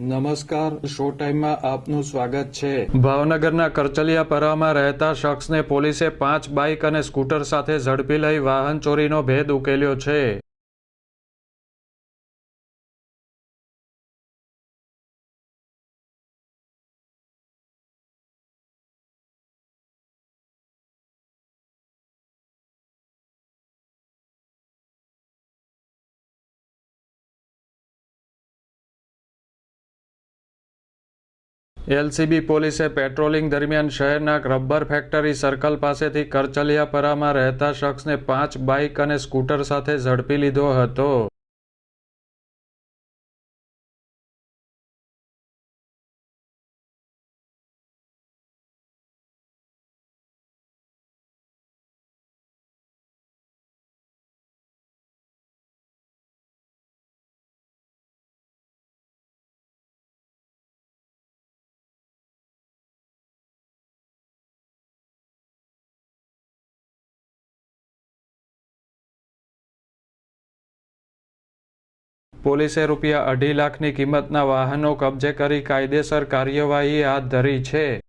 નમસ્કાર, શો ટાઈમમાં આપનું સ્વાગત છે। ભાવનગરના કરચલિયાપરામાં રહેતા શખ્સને પોલીસે 5 બાઇક અને સ્કૂટર સાથે ઝડપી લઈ વાહન ચોરીનો ભેદ ઉકેલ્યો છે। એલસીબી પોલીસે પેટ્રોલિંગ દરમિયાન શહેરના રબર ફેક્ટરી સર્કલ પાસેથી કરચલિયાપરામાં રહેતા શખ્સને 5 બાઇક અને સ્કૂટર સાથે ઝડપી લીધો હતો। પોલીસે રૂપિયા 2.5 લાખની કિંમતના વાહનો કબ્જે કરી કાયદેસર કાર્યવાહી હાથ ધરી છે।